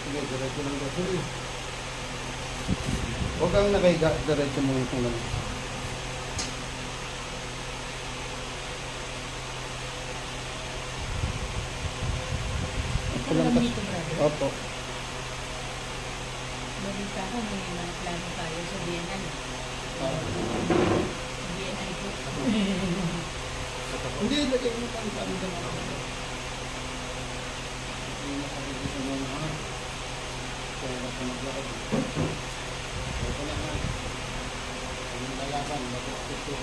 Sige, diretso lang daw. Sige. Huwag kang nakahiga, diretso mo yung lang. Ikaw lang dito, brother. Opo. Balita ko, may mga plano tayo sa DNI. DNI po. Hindi, lagay mo pa ang sabi ka mga kapatid. Hindi na sabi ko sa mga kaya na sa maglakad. Ito na nga. Ang lalaban, bakit ito?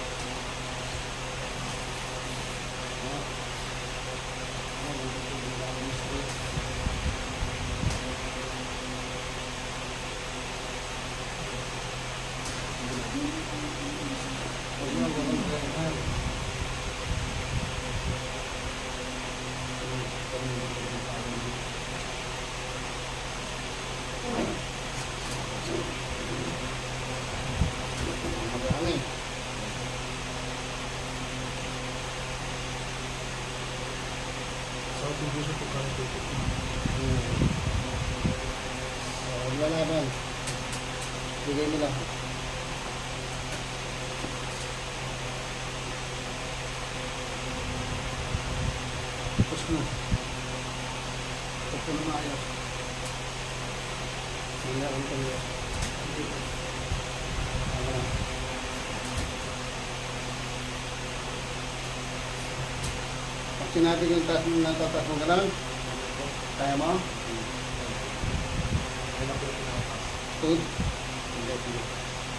Wala ba? Bigay mo lang. Tapos na. Tapos na maayos. Hindi akong tayo. Ano na. Pag sinabi yung taas mo na tatas mo ka lang, kaya mo? Tud.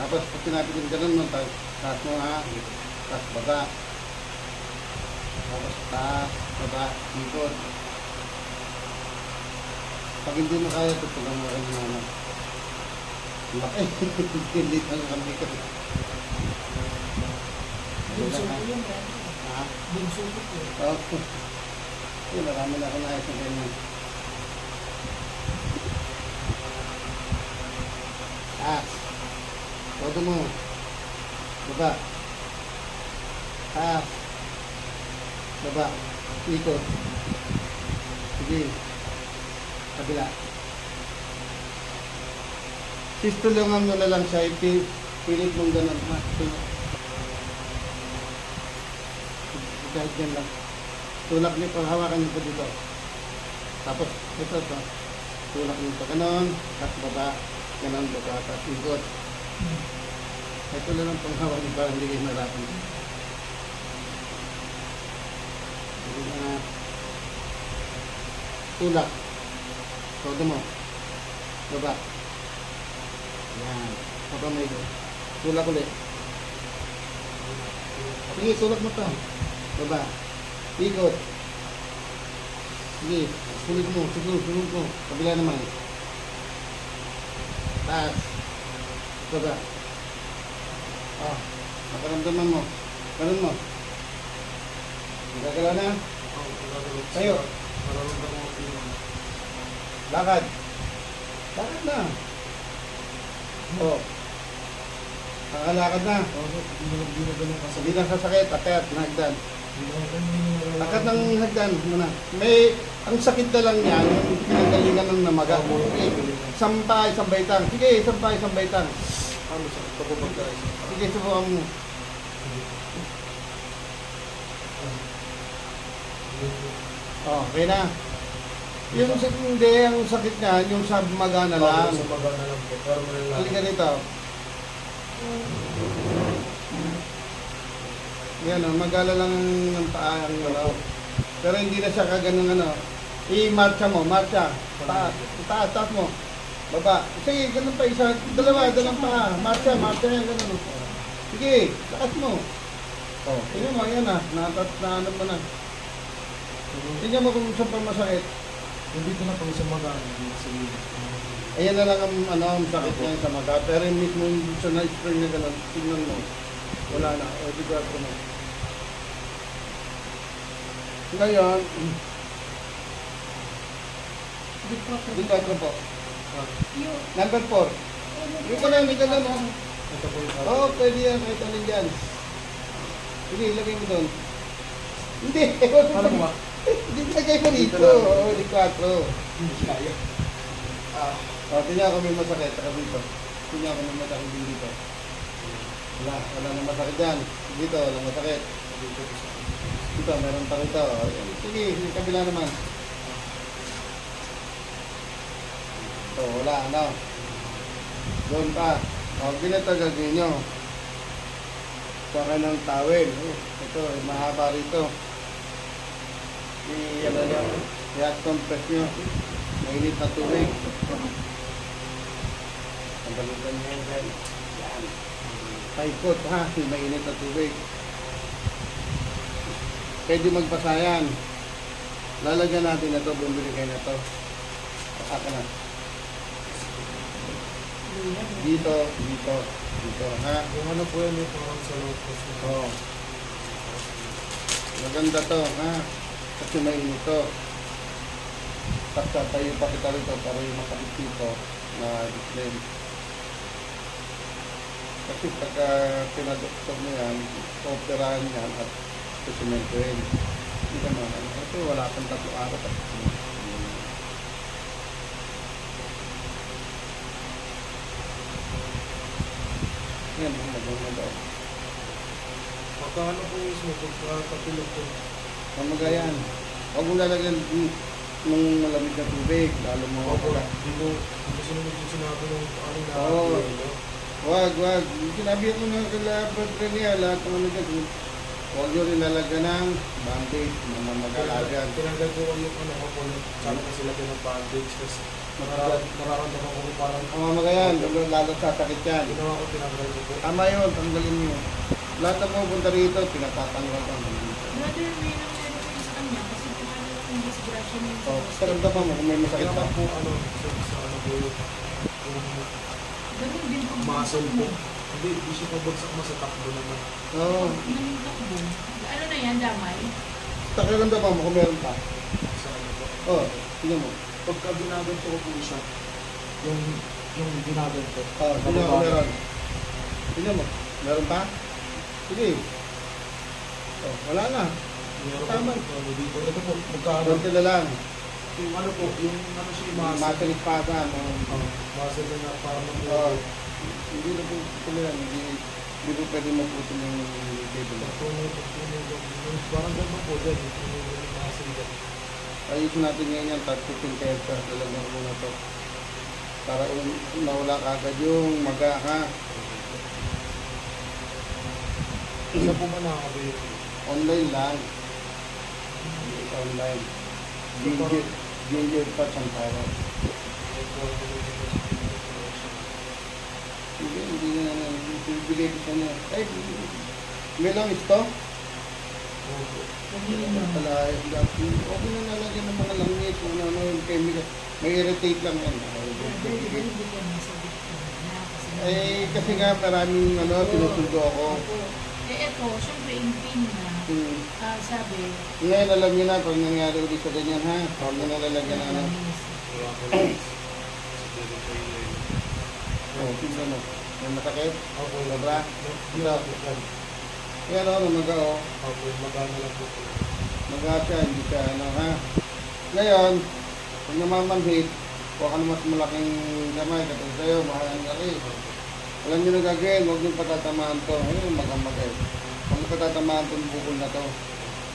Tapos pag sinabi ko gano'n mo, taas mo ha, taas baba. Tapos taas, baba, ikot. Pag hindi mo kaya, tutulang mo rin naman. Laki, hindi lang kami ka. Bunso ko yun, brother. Ha? Bunso ko po. Oo. Marami na ako naayos na ganyan. Taas. Todo mo. Baba. Taas. Baba. Ikot. Sige. Kabila. Sistulungan mo na lang siya. Pilit mong ganun. Kahit yan lang. Tulak niyo pa. Hawakan niyo pa dito. Tapos ito. Tulak niyo pa. Ganon. Tapos baba. Ganon. Baba. Tapos ikot. Ito lang ang panghawak niyo para hindi kayo narapan. Hindi na. Tulak. Todo mo. Baba. Yan. Baba mo ito. Tulak ulit. Sige, tulak mo to. Baba. Ikot. Sige. Sulit mo. Sunod mo. Kabila naman. Taas. Baba. Ah. Nakaramdaman mo. Ganun mo. Nagagalaw na? Tayo. Lakad. Lakad na. Oo. Kakalakad na. Hindi lang sasakit. Akyat. Nagdan. Akyat ng hagdan. Muna. May, ang sakit na lang yan, yung pinagalingan ng namaga. Sampay, sambaytang. Sige, sampay, sambaytang. Sige, subukan mo. Oh, okay na. Yung hindi, ang sakit niya, yung sa maga na lang. Sa maga na lang po. Pero malala. Halika dito. Yan o, magala lang ng paa ang ano. Pero hindi na siya kaganong ano. I-marcha mo, marcha. Taas, taas, taas mo. Baba. Sige, ganun pa isa. Dalawang paa. Marcha, marcha yan, ganun. Sige, lakas mo. Oh, tingnan mo, yan na. Ano mo na. Tingnan mo kung saan pa masakit. Dito na pang sa maga. Ayan na lang ang sakit niya sa maga. Pero yung mismo yung sa na-spray na gano'n, tingnan mo. Wala na. O, di 4 mo. Ngayon, di 4 po. Number 4. Hindi ka lang, no? Ito po yung Oo, pwede yan. Kahit alin dyan. Sige, ilagay mo doon. Hindi. Ano ba? Hindi lagay mo dito. Oo, di 4. Hindi kaya. Tingnan ko may masakit. Saka dito. Tingnan ko may masakit din dito. Wala nang masakit dyan. Dito, walang masakit. Dito, meron pa rito. Sige, yung kabila naman. Ito, wala, ano. Doon pa. Ganito gagawin nyo. Saka ng towel. Ito, mahaba rito. Ano nyo, i-hot compress nyo. Mainit na tubig. Ang balikan nyo yan, guys. Yan. Paikot ha, mainit na tubig. Pwede magpasayan. Lalagyan natin na ito, bumili kayo na ito. Saka na. Dito, dito, dito, ha? Yung ano po yan, yung parang sa loob ko. Oo. Maganda to, ha? Kasi mainit to. Tayo pa kita rito para yung makakit dito na display. Kasi pagka pinadoktor mo yan, operahan yan at susumentuin. Hindi ka naman. Ito wala pang 3 araw. Yan, maganda daw. Pagkaano po mismo, pagkatulog ko. Mamagayan. Huwag mo lalagyan ng malamig na tubig. Lalo mo Opo, wala. hindi ko sinunod yung sinabi ng ano na Oo. no? Wag. Sinabi ko na kala Padre niya, lahat ng ano dyan. Huwag nyo rin lalagyan ng bandage, mamamagalagan. Tinanggal ko yung ano ko po, sabi kasi lagyan ng bandage kasi nararamdaman ko parang Mamamagayan, lalo sasakit yan. ginawa ko, tinanggal ko po. Tama yun, tanggalin nyo. Lahat ng pupunta rito, pinatatanggal ko. Brother, may nangyari ko sa kanya kasi tumalo akong disgrasya niya sa O, karamdaman mo kung may masakit Kaya pa. po ano, sa ano po yung Ganun din po. muscle po. Hindi siya pabagsak mo sa takbo naman. Oo. Naging takbo. Ano na yan, damay? Karamdaman mo kung meron pa. Sa ano po. Oo, tingnan mo. Pagka ginaganto ko po siya, yung ginaganto. Oo, tingnan mo kung meron. Tingnan mo, meron pa? Sige. Oh, wala na. Meron Tama. po, ano dito. Ito po, magkano. Konti na lang. Yung ano po, yung ano siya, yung muscle. Muscle pa sa Muscle na nga para Oo. mag- Hindi na po tuloy yan. Hindi po pwede mapusin yung cable. Parang gano'n po dyan. Yung muscle dyan. Ayusin natin ngayon yan. Tapos pintersa. Lalagyan ko muna to. Para nawala kagad yung maga, ha? Isa po man nakakabili. Online lang. Online. Ginger pa siyang tawag. Hindi na bibigay ko sa niya. Ay, may lang ito? Pala, okay na nalagyan ng mga langit. Ano, yung chemical. May irritate lang yan. Eh, kasi nga maraming tinutugo ako. Eh, eto, syempre, in pain na. Sabi, Ngayon, alam niyo na pag nangyari ulit sa ganyan, ha? Huwag mo nalalagyan ng ano. Oh, tingnan mo. May masakit? Opo, Sobra? Ito. Yan o, namaga o. Opo, magana lang po. Maga siya, hindi siya ano, ha? Ngayon, kung namamanhit, huwag ka na mas malaking gamay, katulad sa'yo, mahalang ka rin. Alam niyo na gagawin, huwag niyong patatamaan to. Ayun, magamagay. Huwag niyong patatamaan to yung bukol na to.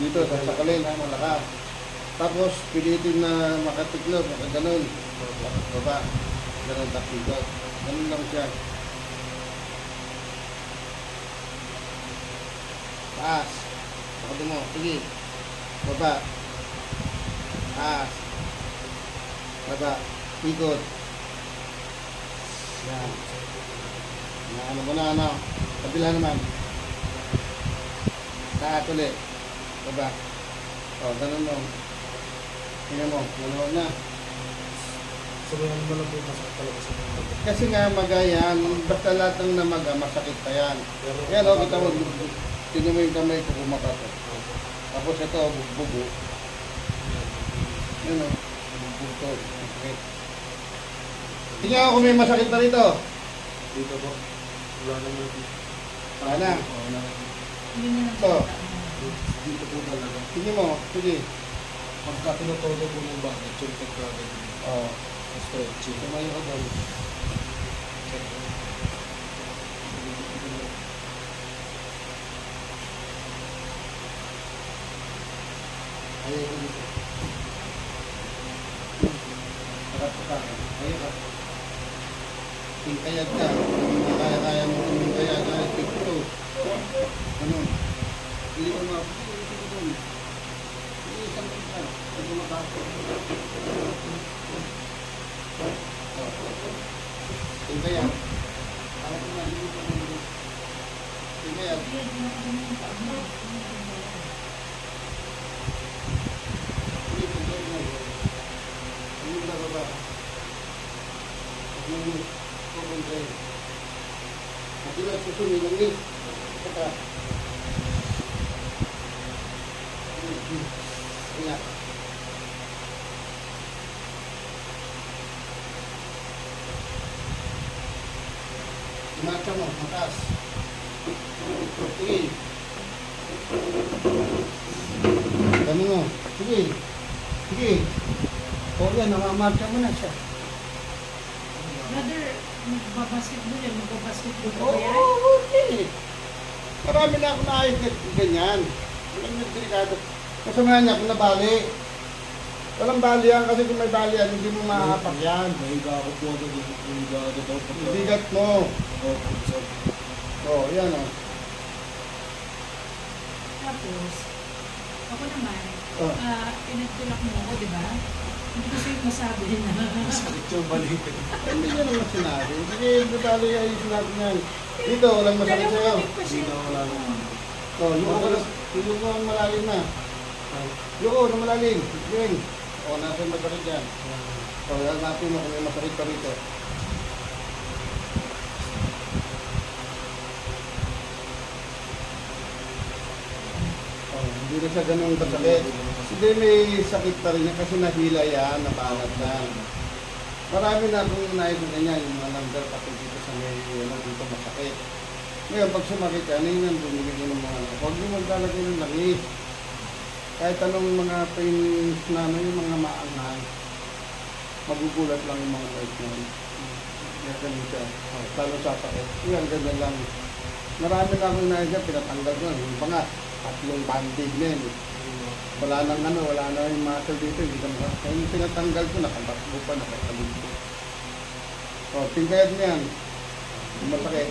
Dito, sa sakalin, ha, malakas. Tapos, pilitin na makatiklop, makaganon. Tapos baba, ganon taktikot. Ganun lang siya. Taas. Pakado mo, sige. Baba. Taas. Baba. Ikot. Yan. Ano mo na, ano? Kabila naman. Taas ulit. Baba. O, ganun mo. Tingnan mo, maluwag na. Sabihan mo lang po yung masakit talaga sa mga bago. Kasi nga magayan, basta lahat ng namaga, masakit pa yan. Pero, Yan o, kita mo, tingnan mo yung kamay ko kumakato. Tapos ito, bugbugo. Yan o, bugbog to. Masakit. Tingnan ko kung may masakit pa rito. Dito po, wala naman dito. Wala na. hindi na lang Ito. Dito po talaga. Tingnan mo, sige. Pagka tinutodo po ng bakit, yung pagkagan. O, Stretching. Tumayo ka doon. Ayaw ko dito. Harap ka. Ayaw ka. Tingkayat ka. Kaya mo tingkayat na ito. Ano? Hindi ko ma... Hindi ko doon. Hindi isang ka. Hindi ko makakot. Tingkayat. Ako ko na. Hindi ko na. Tingkayat. Mata mo, mataas. Sige. Dami mo. Sige. Sige. O yan, nakamarcha mo na siya. Brother, magbabasketball yan, magbabasketball ka Oo, ba yan? okay. Marami na ako naayos na ganyan. Walang nagdelikado. Masama niya kung nabali. Walang bali yan kasi kung may bali yan, hindi mo mahapak yan. Nahiga ako po agad yung higa agad ako pagka... Bigat mo. Opo, sir. Oo, yan o. Tapos, ako naman, Oh. pinagtulak mo ako, di ba? Hindi ko sa'yo masabi na. Sakit yung balik. Hindi niya naman sinabi. Sige, bali ayusin natin yan. Dito, walang masakit sa'yo. Hindi na wala naman. O, yung mo ang malalim na. Yung na malalim. Yun. O, nasa yung masakit yan. O, hanapin mo kung may masakit pa rito. O, hindi na siya ganun kasakit. Hindi, may sakit pa rin yan kasi nahila yan, napanat na. Marami na akong nais na ganyan, yung mga number pati dito sa may dito masakit. Ngayon, pag sumakit yan, yun ang bumili ng mga huwag mo maglalagay ng langis. Kahit anong mga pains na ano, yung mga maanghang, magugulat lang yung mga pains na yun. Kaya ganun siya. Lalo sasakit. Yan, ganyan lang. Marami na akong nais na pinatanggal ko. Yung pa nga, 3 bandage na yun. Wala nang ano, wala na yung muscle dito. Hindi ka maka... Kaya yung pinatanggal ko, nakatakbo pa, nakatalito. O, tingkayat mo yan. Yung masakit.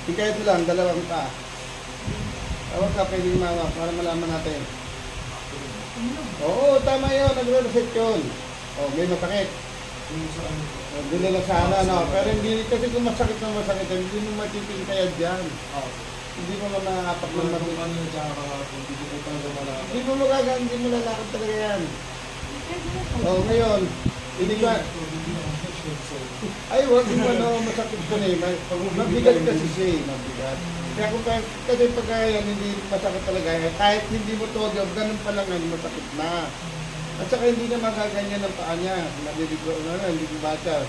Tingkayat mo lang, 2 pa. Tawag ka, pwedeng mawak para malaman natin. Oo, tama yun. Nagre-reset yun. O, may masakit. Yung sa ano. O, dili na sana, no? Pero hindi, kasi kung masakit na masakit, hindi mo matitingkayat dyan. Hindi mo na maapak ng Kung masakit. ano yung tsaka kahapon, hindi ko talaga malakad. Hindi mo magagaan, hindi mo lalakad talaga yan. O, ngayon, hindi ka... Ay, wag yung ano, masakit ko na eh. Mabigat kasi siya eh, mabigat. Kaya kung kasi pag yan, hindi masakit talaga yan. Kahit hindi mo to, ganun pa lang yan, masakit na. At saka hindi na magaganyan ng paa niya. Naliligo, hindi ko bata.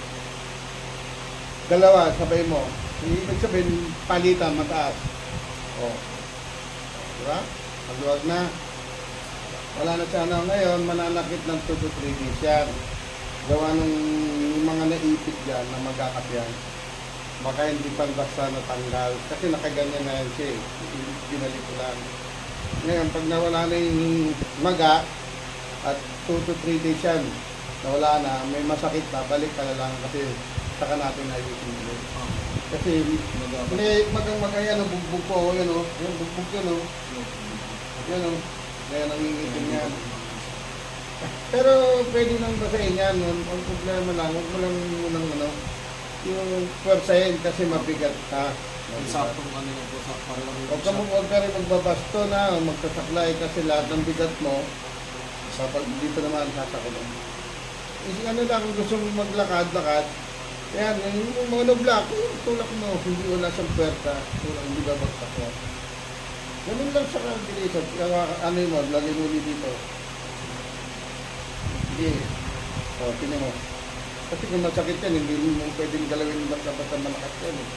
2, sabay mo. Ibig sabihin, palitan, mataas. O. Diba? Magluwag na. Wala na siya na ngayon, mananakit ng 2 to 3 days yan. Gawa ng mga naipit dyan na magkakap yan. Baka hindi pa basta natanggal. Kasi nakaganyan na yan siya eh. Binalik ko lang. Ngayon, pag nawala na yung maga, at 2 to 3 days yan, nawala na, may masakit na, balik ka na lang kasi saka natin ayusin ulit. Kasi may magang-magaya na bugbog ko, yan o, yan bugbog yan o. Yan o, kaya nangingitin yan. Pero pwede nang basahin yan, ang problema lang, huwag mo lang munang ano, yung pwersahin kasi mabigat ka. Saktong ano yung po, para lang yung Huwag ka rin magbabasto na, magsasaklay kasi lahat ng bigat mo, dito naman sasakit mo. Ano lang, kung gusto mo maglakad-lakad, yan, yung monoblock, tulak mo, hindi wala siyang puwerta, tulak, hindi babagsak yan. Ganun lang sa kabilisan, ano yun mo, lagay mo ulit dito. Sige, o, tinan mo. Kasi kung masakit yan, hindi mo pwedeng galawin basta-basta malakas yan eh.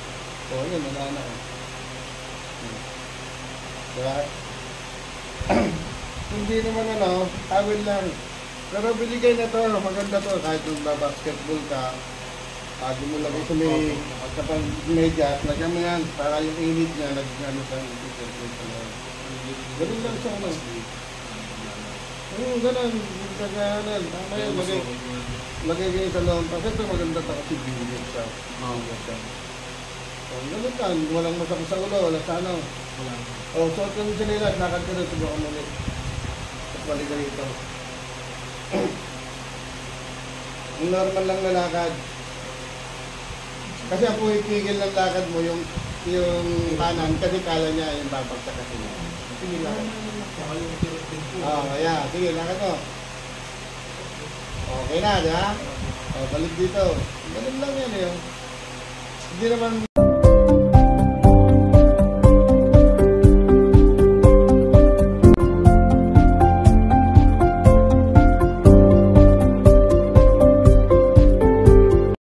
O, yun, wala na. Diba? Hindi naman ano, tawil lang. Pero binigay na to, maganda to, kahit kung basketball ka, di mo lagay sa may, sa pang medyas, lagyan mo yan, para yung init niya, nag-ano sa t-shirt sa loob. Ganun lang siya, ano. Ganun, kaganan, tama yun, lagay kayo sa loob. Kasi ito maganda to kasi binigay sa mga siya. So, ganun lang, walang masakit sa ulo, wala sa ano. Wala. O, suot ka ng sinilas, lakad ka na, subukan mo ulit. At balik ka rito. Ang normal lang na lakad. Kasi ang pumipigil ng lakad mo, yung kanan, kasi kala niya yung babagsak kasi niya. Sige, lakad. Saka yung tirot din po. Kaya, sige, lakad mo. Okay na, di ba? O, balik dito. Ganun lang yan, eh. Hindi naman